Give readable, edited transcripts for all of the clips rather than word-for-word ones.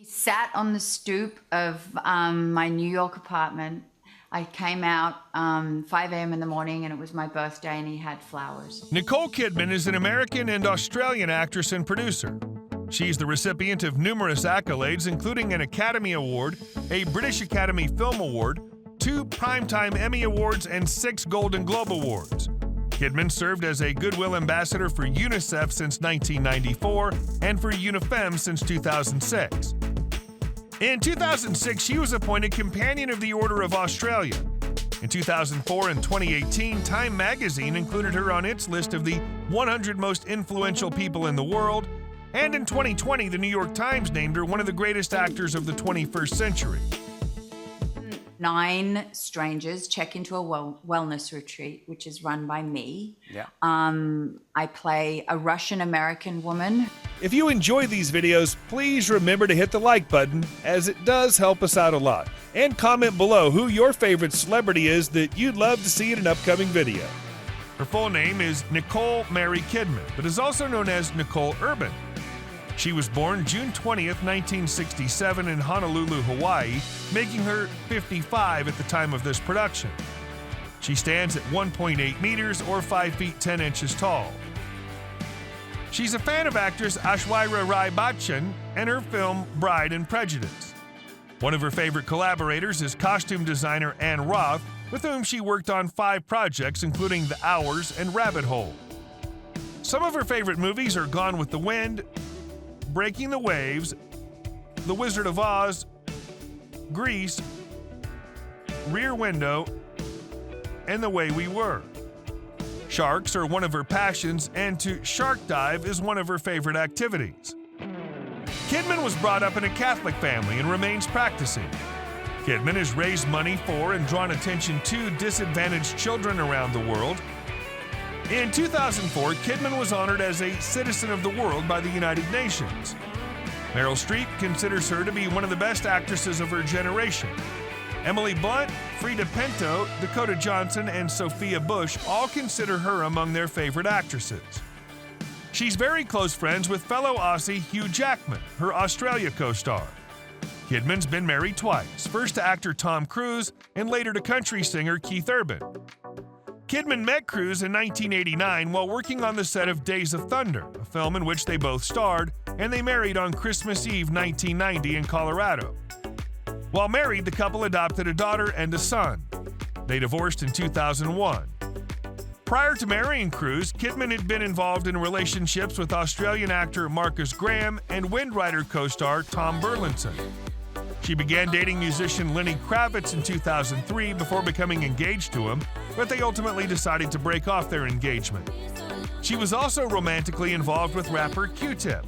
Sat on the stoop of my New York apartment. I came out 5 a.m. in the morning, and it was my birthday, and he had flowers. Nicole Kidman is an American and Australian actress and producer. She's the recipient of numerous accolades, including an Academy Award, a British Academy Film Award, 2 Primetime Emmy Awards, and 6 Golden Globe Awards. Kidman served as a Goodwill Ambassador for UNICEF since 1994 and for UNIFEM since 2006. In 2006, she was appointed Companion of the Order of Australia. In 2004 and 2018, Time magazine included her on its list of the 100 most influential people in the world, and in 2020, the New York Times named her one of the greatest actors of the 21st century. 9 strangers check into a wellness retreat, which is run by me. Yeah. I play a Russian-American woman. If you enjoy these videos, please remember to hit the like button, as it does help us out a lot. And comment below who your favorite celebrity is that you'd love to see in an upcoming video. Her full name is Nicole Mary Kidman, but is also known as Nicole Urban. She was born June 20th, 1967 in Honolulu, Hawaii, making her 55 at the time of this production. She stands at 1.8 meters or 5 feet 10 inches tall. She's a fan of actress Aishwarya Rai Bachchan and her film Bride and Prejudice. One of her favorite collaborators is costume designer Anne Roth, with whom she worked on 5 projects, including The Hours and Rabbit Hole. Some of her favorite movies are Gone with the Wind, Breaking the Waves, The Wizard of Oz, Grease, Rear Window, and The Way We Were. Sharks are one of her passions, and to shark dive is one of her favorite activities. Kidman was brought up in a Catholic family and remains practicing. Kidman has raised money for and drawn attention to disadvantaged children around the world. In 2004, Kidman was honored as a Citizen of the World by the United Nations. Meryl Streep considers her to be one of the best actresses of her generation. Emily Blunt, Frida Pinto, Dakota Johnson, and Sophia Bush all consider her among their favorite actresses. She's very close friends with fellow Aussie Hugh Jackman, her Australia co-star. Kidman's been married twice, first to actor Tom Cruise and later to country singer Keith Urban. Kidman met Cruise in 1989 while working on the set of Days of Thunder, a film in which they both starred, and they married on Christmas Eve 1990 in Colorado. While married, the couple adopted a daughter and a son. They divorced in 2001. Prior to marrying Cruise, Kidman had been involved in relationships with Australian actor Marcus Graham and Wind Rider co-star Tom Burlinson. She began dating musician Lenny Kravitz in 2003 before becoming engaged to him, but they ultimately decided to break off their engagement. She was also romantically involved with rapper Q-Tip.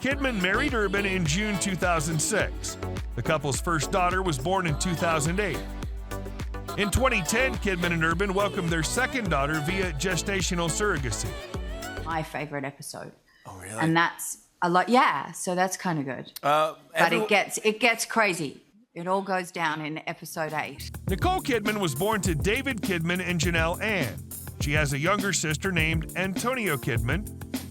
Kidman married Urban in June 2006. The couple's first daughter was born in 2008. In 2010, Kidman and Urban welcomed their second daughter via gestational surrogacy. My favorite episode. Oh, really? And that's a lot. Yeah, so that's kind of good. But it gets crazy. It all goes down in episode 8. Nicole Kidman was born to David Kidman and Janelle Ann. She has a younger sister named Antonio Kidman.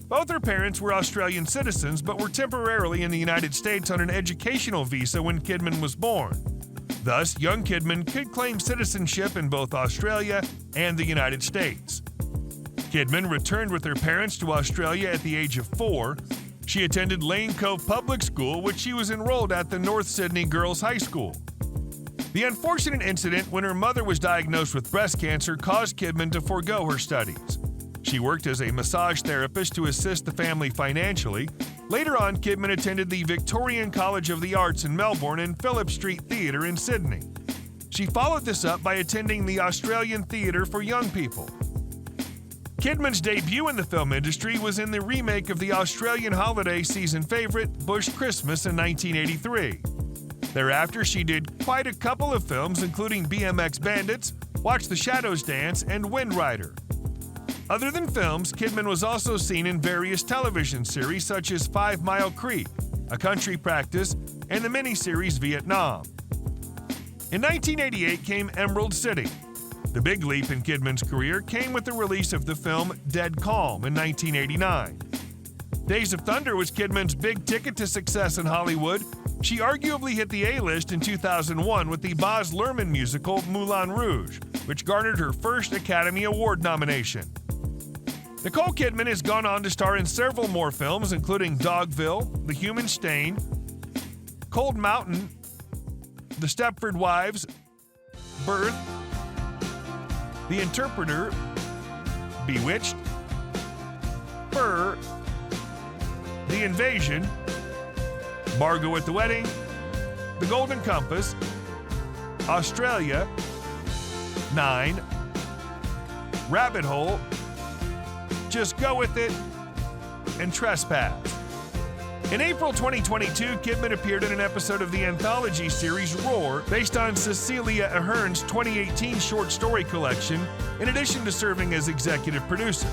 Both her parents were Australian citizens, but were temporarily in the United States on an educational visa when Kidman was born. Thus, young Kidman could claim citizenship in both Australia and the United States. Kidman returned with her parents to Australia at the age of 4. She attended Lane Cove Public School, which she was enrolled at the North Sydney Girls High School. The unfortunate incident when her mother was diagnosed with breast cancer caused Kidman to forego her studies. She worked as a massage therapist to assist the family financially. Later on, Kidman attended the Victorian College of the Arts in Melbourne and Phillip Street Theatre in Sydney. She followed this up by attending the Australian Theatre for Young People. Kidman's debut in the film industry was in the remake of the Australian holiday season favorite Bush Christmas in 1983. Thereafter, she did quite a couple of films, including BMX Bandits, Watch the Shadows Dance, and Wind Rider. Other than films, Kidman was also seen in various television series such as 5 Mile Creek, A Country Practice, and the miniseries Vietnam. In 1988 came Emerald City. The big leap in Kidman's career came with the release of the film Dead Calm in 1989. Days of Thunder was Kidman's big ticket to success in Hollywood. She arguably hit the A-list in 2001 with the Baz Luhrmann musical Moulin Rouge, which garnered her first Academy Award nomination. Nicole Kidman has gone on to star in several more films, including Dogville, The Human Stain, Cold Mountain, The Stepford Wives, Birth, The Interpreter, Bewitched, Fur, The Invasion, Margot at the Wedding, The Golden Compass, Australia, 9, Rabbit Hole, Just Go With It, and Trespass. In April 2022, Kidman appeared in an episode of the anthology series Roar, based on Cecilia Ahern's 2018 short story collection, in addition to serving as executive producer.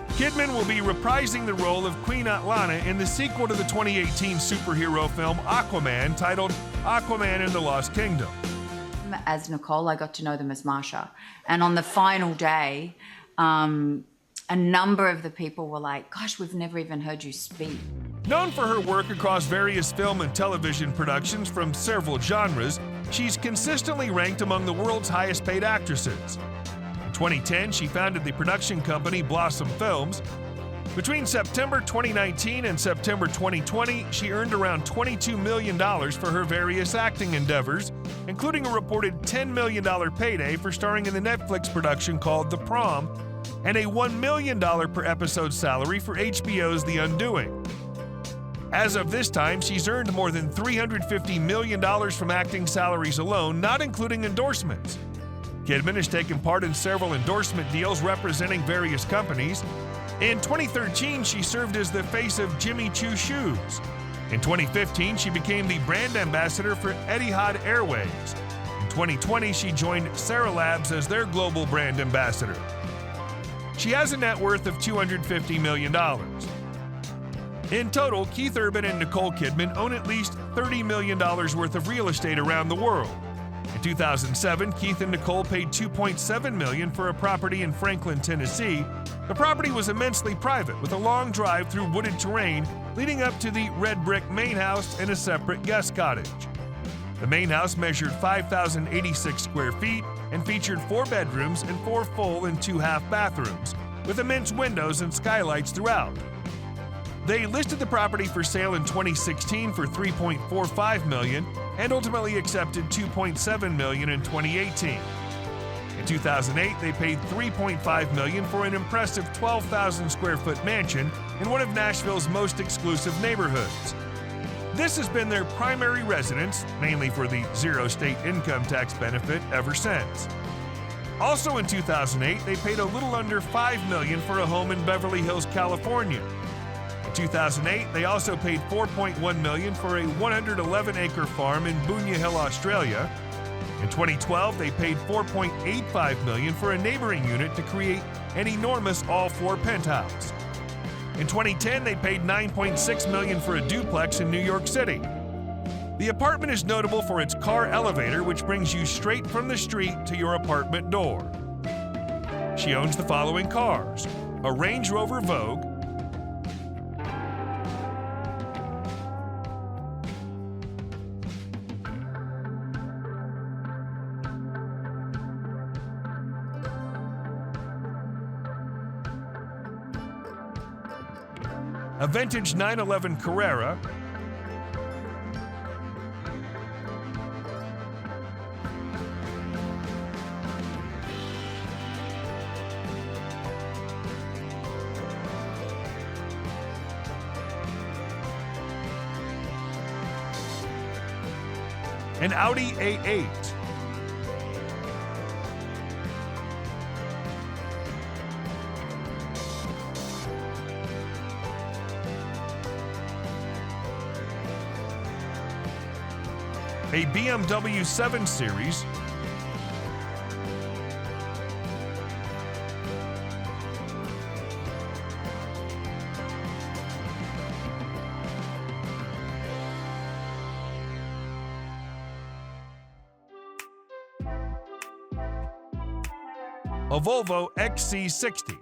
Kidman will be reprising the role of Queen Atlana in the sequel to the 2018 superhero film Aquaman, titled Aquaman and the Lost Kingdom. As Nicole, I got to know them as Marsha. And on the final day, a number of the people were like, gosh, we've never even heard you speak. Known for her work across various film and television productions from several genres, she's consistently ranked among the world's highest paid actresses. In 2010, she founded the production company Blossom Films. Between September 2019 and September 2020, she earned around $22 million for her various acting endeavors, including a reported $10 million payday for starring in the Netflix production called The Prom, and a $1 million per episode salary for HBO's The Undoing. As of this time, she's earned more than $350 million from acting salaries alone, not including endorsements. Kidman has taken part in several endorsement deals representing various companies. In 2013, she served as the face of Jimmy Choo Shoes. In 2015, she became the brand ambassador for Etihad Airways. In 2020, she joined Sarah Labs as their global brand ambassador. She has a net worth of $250 million. In total, Keith Urban and Nicole Kidman own at least $30 million worth of real estate around the world. In 2007, Keith and Nicole paid $2.7 million for a property in Franklin, Tennessee. The property was immensely private, with a long drive through wooded terrain leading up to the red brick main house and a separate guest cottage. The main house measured 5,086 square feet and featured 4 bedrooms and 4 full and 2 half bathrooms, with immense windows and skylights throughout. They listed the property for sale in 2016 for $3.45 million and ultimately accepted $2.7 million in 2018. In 2008, they paid $3.5 million for an impressive 12,000 square foot mansion in one of Nashville's most exclusive neighborhoods. This has been their primary residence, mainly for the zero state income tax benefit, ever since. Also in 2008, they paid a little under $5 million for a home in Beverly Hills, California. In 2008, they also paid $4.1 million for a 111-acre farm in Bunya Hill, Australia. In 2012, they paid $4.85 million for a neighboring unit to create an enormous all-floor penthouse. In 2010, they paid $9.6 million for a duplex in New York City. The apartment is notable for its car elevator, which brings you straight from the street to your apartment door. She owns the following cars: a Range Rover Vogue, a vintage 911 Carrera, an Audi A8, a BMW 7 Series, a Volvo XC60,